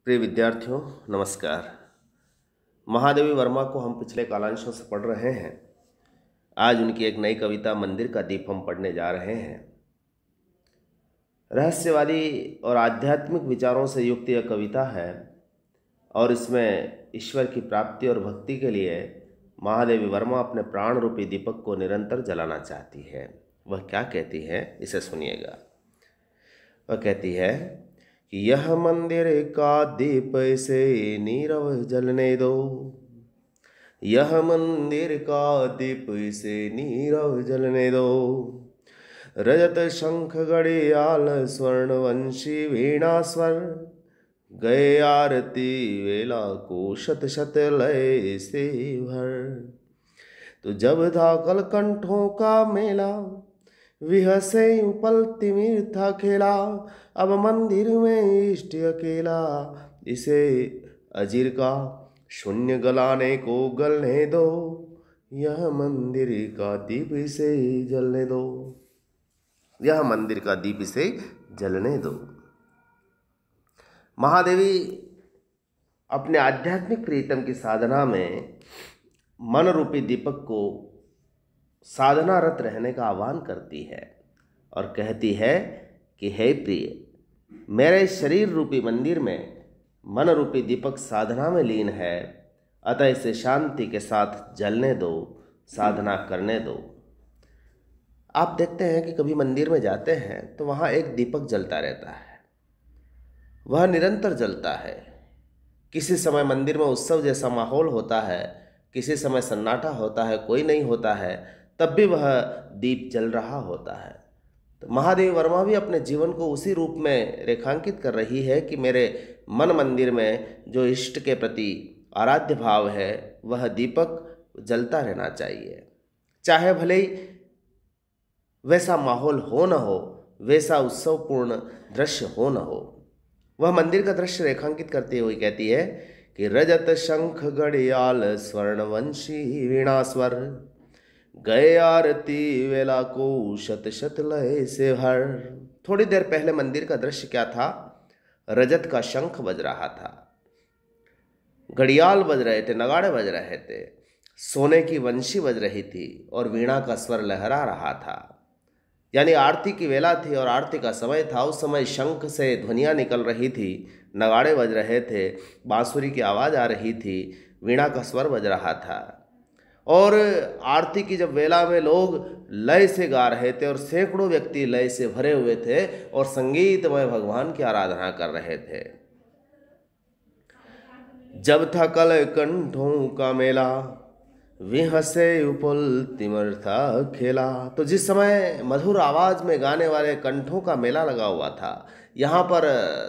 प्रिय विद्यार्थियों, नमस्कार। महादेवी वर्मा को हम पिछले कालांशों से पढ़ रहे हैं। आज उनकी एक नई कविता मंदिर का दीप हम पढ़ने जा रहे हैं। रहस्यवादी और आध्यात्मिक विचारों से युक्त यह कविता है और इसमें ईश्वर की प्राप्ति और भक्ति के लिए महादेवी वर्मा अपने प्राण रूपी दीपक को निरंतर जलाना चाहती है। वह क्या कहती है, इसे सुनिएगा। वह कहती है कि यह मंदिर का दीप से नीरव जलने दो, यह मंदिर का दीप से नीरव जलने दो। रजत शंख घड़ियाल स्वर्ण वंशी वीणा स्वर, गए आरती वेला को शत शत लय से भर। तो जब था कल कंठों का मेला, विहसे उपल तिमिर था खेला। अब मंदिर में इष्ट अकेला, इसे अजीर का शून्य गलाने को गलने दो। यह मंदिर का दीप इसे जलने दो, यह मंदिर का दीप इसे जलने दो। महादेवी अपने आध्यात्मिक प्रीतम की साधना में मन रूपी दीपक को साधनारत रहने का आह्वान करती है और कहती है कि हे प्रिय, मेरे शरीर रूपी मंदिर में मन रूपी दीपक साधना में लीन है, अतः इसे शांति के साथ जलने दो, साधना करने दो। आप देखते हैं कि कभी मंदिर में जाते हैं तो वहाँ एक दीपक जलता रहता है, वह निरंतर जलता है। किसी समय मंदिर में उत्सव जैसा माहौल होता है, किसी समय सन्नाटा होता है, कोई नहीं होता है, तब भी वह दीप जल रहा होता है। तो महादेवी वर्मा भी अपने जीवन को उसी रूप में रेखांकित कर रही है कि मेरे मन मंदिर में जो इष्ट के प्रति आराध्य भाव है वह दीपक जलता रहना चाहिए। चाहे भले ही वैसा माहौल हो न हो, वैसा उत्सवपूर्ण दृश्य हो न हो। वह मंदिर का दृश्य रेखांकित करते हुए कहती है कि रजत शंख घड़ियाल स्वर्ण वंशी वीणा स्वर, गए आरती वेला को शत शत लय से भर। थोड़ी देर पहले मंदिर का दृश्य क्या था? रजत का शंख बज रहा था, घड़ियाल बज रहे थे, नगाड़े बज रहे थे, सोने की वंशी बज रही थी और वीणा का स्वर लहरा रहा था। यानी आरती की वेला थी और आरती का समय था। उस समय शंख से ध्वनियाँ निकल रही थी, नगाड़े बज रहे थे, बांसुरी की आवाज़ आ रही थी, वीणा का स्वर बज रहा था। और आरती की जब वेला में लोग लय से गा रहे थे और सैकड़ों व्यक्ति लय से भरे हुए थे और संगीतमय भगवान की आराधना कर रहे थे। जब था कल कंठों का मेला, विहसे उपल तिमिर था खेला। तो जिस समय मधुर आवाज में गाने वाले कंठों का मेला लगा हुआ था, यहाँ पर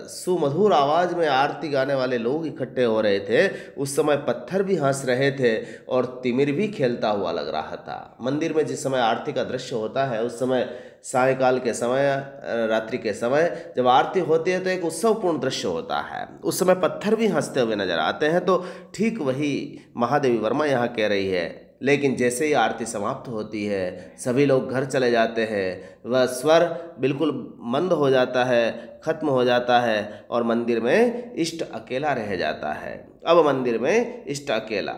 सुमधुर आवाज में आरती गाने वाले लोग इकट्ठे हो रहे थे, उस समय पत्थर भी हंस रहे थे और तिमिर भी खेलता हुआ लग रहा था। मंदिर में जिस समय आरती का दृश्य होता है, उस समय सायंकाल के समय, रात्रि के समय जब आरती होती है तो एक उत्सवपूर्ण दृश्य होता है। उस समय पत्थर भी हंसते हुए नजर आते हैं। तो ठीक वही महादेवी वर्मा यहाँ कह रही है। लेकिन जैसे ही आरती समाप्त होती है, सभी लोग घर चले जाते हैं, वह स्वर बिल्कुल मंद हो जाता है, खत्म हो जाता है और मंदिर में इष्ट अकेला रह जाता है। अब मंदिर में इष्ट अकेला,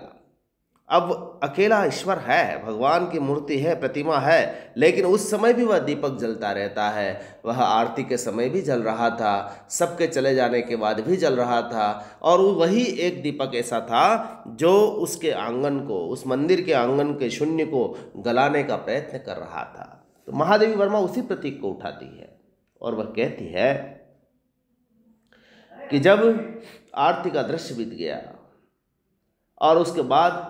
अब अकेला ईश्वर है, भगवान की मूर्ति है, प्रतिमा है, लेकिन उस समय भी वह दीपक जलता रहता है। वह आरती के समय भी जल रहा था, सबके चले जाने के बाद भी जल रहा था। और वही एक दीपक ऐसा था जो उसके आंगन को, उस मंदिर के आंगन के शून्य को गलाने का प्रयत्न कर रहा था। तो महादेवी वर्मा उसी प्रतीक को उठाती है और वह कहती है कि जब आरती का दृश्य बीत गया और उसके बाद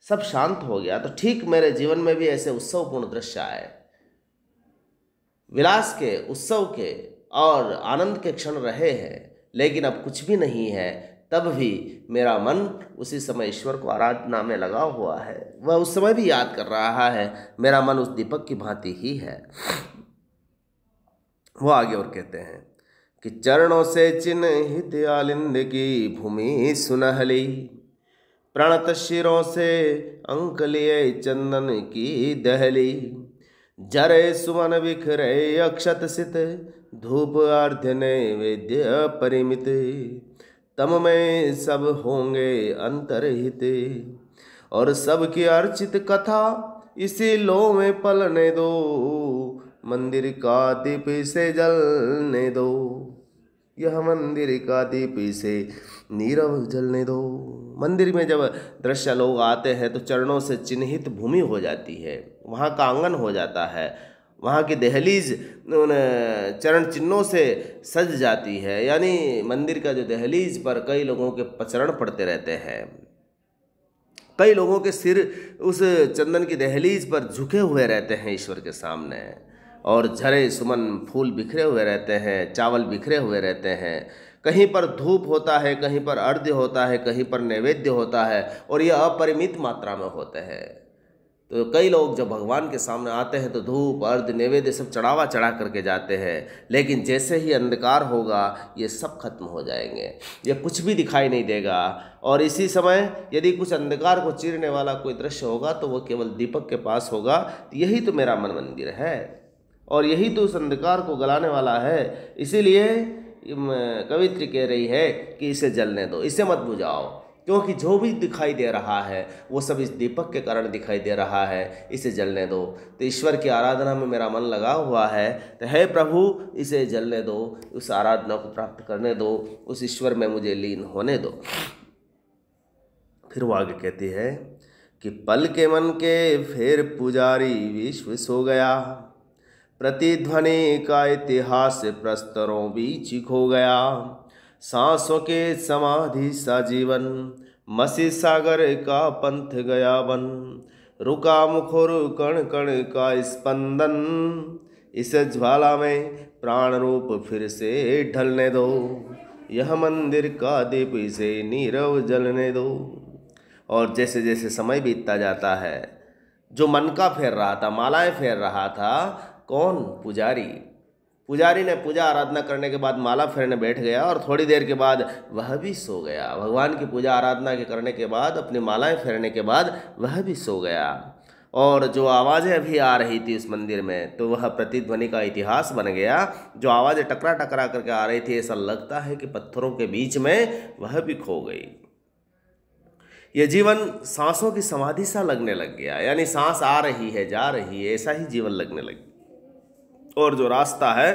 सब शांत हो गया, तो ठीक मेरे जीवन में भी ऐसे उत्सवपूर्ण दृश्य आए, विलास के, उत्सव के और आनंद के क्षण रहे हैं, लेकिन अब कुछ भी नहीं है। तब भी मेरा मन उसी समय ईश्वर को आराधना में लगा हुआ है, वह उस समय भी याद कर रहा है। मेरा मन उस दीपक की भांति ही है। वो आगे और कहते हैं कि चरणों से चिन्हित आलिंद की भूमि सुनहली, प्रणत शिरों से अंक लिए चंदन की दहली, जरे सुमन बिखरे अक्षत सित, धूप अर्घ्य नैवेद्य परिमित, तम में सब होंगे अंतरहित, और सबकी अर्चित कथा इसी लो में पलने दो, मंदिर का दीप से जलने दो, यह मंदिर का दीप से नीरव जलने दो। मंदिर में जब दृश्य लोग आते हैं तो चरणों से चिन्हित भूमि हो जाती है, वहाँ का आंगन हो जाता है, वहाँ की दहलीज उन चरण चिन्हों से सज जाती है। यानी मंदिर का जो दहलीज पर कई लोगों के चरण पड़ते रहते हैं, कई लोगों के सिर उस चंदन की दहलीज पर झुके हुए रहते हैं ईश्वर के सामने, और झरे सुमन फूल बिखरे हुए रहते हैं, चावल बिखरे हुए रहते हैं। कहीं पर धूप होता है, कहीं पर अर्घ्य होता है, कहीं पर नैवेद्य होता है, और यह अपरिमित मात्रा में होते हैं। तो कई लोग जब भगवान के सामने आते हैं तो धूप अर्घ्य नैवेद्य सब चढ़ावा चढ़ा करके जाते हैं, लेकिन जैसे ही अंधकार होगा ये सब खत्म हो जाएंगे, ये कुछ भी दिखाई नहीं देगा। और इसी समय यदि कुछ अंधकार को चीरने वाला कोई दृश्य होगा तो वो केवल दीपक के पास होगा। तो यही तो मेरा मन मंदिर है, और यही तो उस अंधकार को गलाने वाला है। इसीलिए कवित्री कह रही है कि इसे जलने दो, इसे मत बुझाओ, क्योंकि जो भी दिखाई दे रहा है वो सब इस दीपक के कारण दिखाई दे रहा है, इसे जलने दो। तो ईश्वर की आराधना में मेरा मन लगा हुआ है, तो हे प्रभु इसे जलने दो, उस आराधना को प्राप्त करने दो, उस ईश्वर में मुझे लीन होने दो। फिर वो आगे कहती है कि पल के मन के फिर पुजारी विश्व सो गया, प्रतिध्वनि का इतिहास प्रस्तरों बीच खो गया, सांसों के समाधि सा जीवन, मसी सागर का पंथ गया बन, रुका मुखर कण कण का स्पंदन, इस ज्वाला में प्राण रूप फिर से ढलने दो, यह मंदिर का दीप इसे नीरव जलने दो। और जैसे जैसे समय बीतता जाता है, जो मन का फेर रहा था, मालाएं फेर रहा था, कौन? पुजारी। पुजारी ने पूजा आराधना करने के बाद माला फेरने बैठ गया, और थोड़ी देर के बाद वह भी सो गया। भगवान की पूजा आराधना के करने के बाद, अपनी मालाएं फेरने के बाद वह भी सो गया। और जो आवाज़ें अभी आ रही थी उस मंदिर में, तो वह प्रतिध्वनि का इतिहास बन गया। जो आवाज़ें टकरा टकरा करके आ रही थी, ऐसा लगता है कि पत्थरों के बीच में वह भी खो गई। यह जीवन सांसों की समाधि सा लगने लग गया, यानी सांस आ रही है जा रही है, ऐसा ही जीवन लगने लग गया। और जो रास्ता है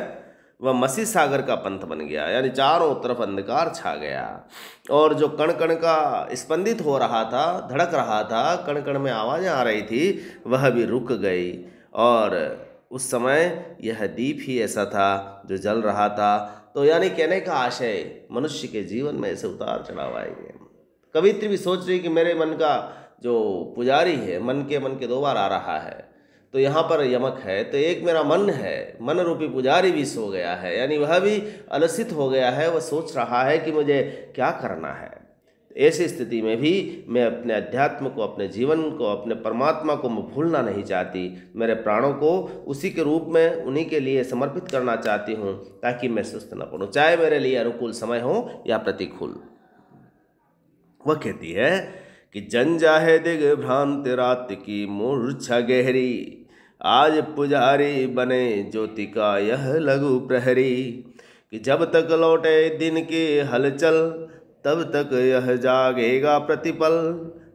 वह मसी सागर का पंथ बन गया, यानी चारों तरफ अंधकार छा गया। और जो कण कण का स्पंदित हो रहा था, धड़क रहा था, कण कण में आवाज़ें आ रही थी, वह भी रुक गई। और उस समय यह दीप ही ऐसा था जो जल रहा था। तो यानी कहने का आशय, मनुष्य के जीवन में ऐसे उतार चढ़ाव आएंगे। कवित्री भी सोच रही कि मेरे मन का जो पुजारी है, मन के दो बार आ रहा है, तो यहाँ पर यमक है, तो एक मेरा मन है, मन रूपी पुजारी भी सो गया है, यानी वह भी अलसित हो गया है, वह सोच रहा है कि मुझे क्या करना है। ऐसी स्थिति में भी मैं अपने अध्यात्म को, अपने जीवन को, अपने परमात्मा को मैं भूलना नहीं चाहती। मेरे प्राणों को उसी के रूप में उन्हीं के लिए समर्पित करना चाहती हूँ, ताकि मैं सुस्त न पड़ूँ, चाहे मेरे लिए अनुकूल समय हो या प्रतिकूल। वह कहती है कि जन जाहे दिग्भ्रांत रात की मूर्छा गहरी, आज पुजारी बने ज्योति का यह लघु प्रहरी, कि जब तक लौटे दिन की हलचल, तब तक यह जागेगा प्रतिपल,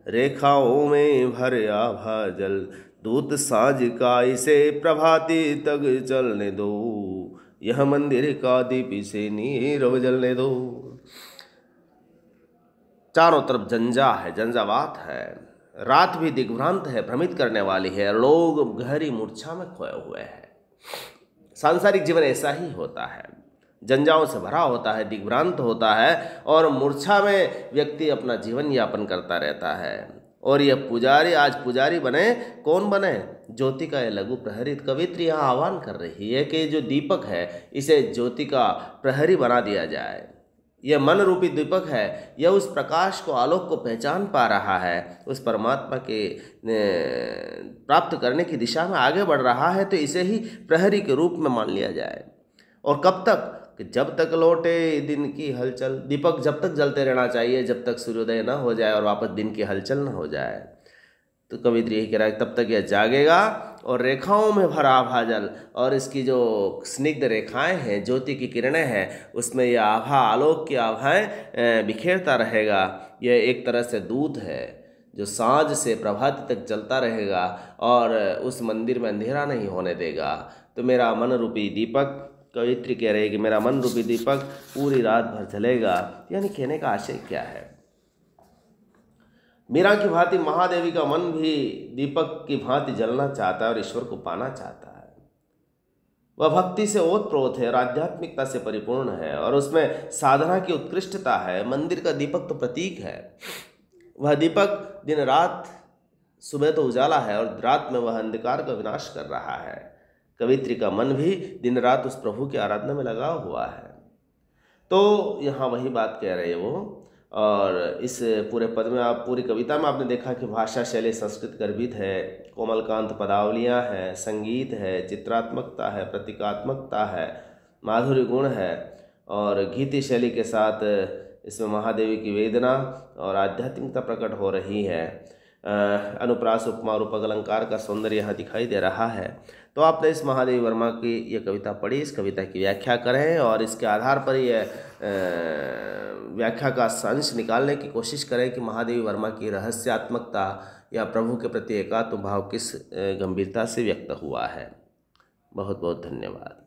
रेखाओं में भर आभा जल, दूत साँझ का इसे प्रभाती तक चलने दो, यह मंदिर का दीप इसे नीरव जलने दो। चारों तरफ जंजा है, जंजावात है, रात भी दिग्भ्रांत है, भ्रमित करने वाली है, लोग गहरी मूर्छा में खोए हुए हैं। सांसारिक जीवन ऐसा ही होता है, जंजाओं से भरा होता है, दिग्भ्रांत होता है, और मूर्छा में व्यक्ति अपना जीवन यापन करता रहता है। और यह पुजारी आज पुजारी बने, कौन बने? ज्योति का यह लघु प्रहरी। कवित्री यहाँ आह्वान कर रही है कि जो दीपक है इसे ज्योति का प्रहरी बना दिया जाए। यह मन रूपी दीपक है, यह उस प्रकाश को, आलोक को पहचान पा रहा है, उस परमात्मा के प्राप्त करने की दिशा में आगे बढ़ रहा है, तो इसे ही प्रहरी के रूप में मान लिया जाए। और कब तक? कि जब तक लौटे दिन की हलचल। दीपक जब तक जलते रहना चाहिए जब तक सूर्योदय ना हो जाए और वापस दिन की हलचल ना हो जाए। तो कवित्री यही कह रहा है तब तक यह जागेगा और रेखाओं में भरा आभा जल, और इसकी जो स्निग्ध रेखाएं हैं, ज्योति की किरणें हैं, उसमें यह आभा, आलोक की आभाएं बिखेरता रहेगा। यह एक तरह से दूत है जो सांझ से प्रभात तक चलता रहेगा और उस मंदिर में अंधेरा नहीं होने देगा। तो मेरा मन रूपी दीपक, कवित्री कह रही है कि मेरा मन रूपी दीपक पूरी रात भर जलेगा। यानी कहने का आशय क्या है? मीरा की भांति महादेवी का मन भी दीपक की भांति जलना चाहता है और ईश्वर को पाना चाहता है। वह भक्ति से ओतप्रोत है और आध्यात्मिकता से परिपूर्ण है, और उसमें साधना की उत्कृष्टता है। मंदिर का दीपक तो प्रतीक है। वह दीपक दिन रात, सुबह तो उजाला है और रात में वह अंधकार का विनाश कर रहा है। कवित्री का मन भी दिन रात उस प्रभु की आराधना में लगा हुआ है। तो यहाँ वही बात कह रहे हैं वो। और इस पूरे पद में, आप पूरी कविता में आपने देखा कि भाषा शैली संस्कृत गर्भित है, कोमलकांत पदावलियाँ हैं, संगीत है, चित्रात्मकता है, प्रतीकात्मकता है, माधुर्य गुण है, और गीति शैली के साथ इसमें महादेवी की वेदना और आध्यात्मिकता प्रकट हो रही है। अनुप्रास, उपमा और उपलंकार का सौंदर्य यहाँ दिखाई दे रहा है। तो आपने इस महादेवी वर्मा की ये कविता पढ़ी, इस कविता की व्याख्या करें और इसके आधार पर यह व्याख्या का अंश निकालने की कोशिश करें कि महादेवी वर्मा की रहस्यात्मकता या प्रभु के प्रति एकात्म भाव किस गंभीरता से व्यक्त हुआ है। बहुत बहुत धन्यवाद।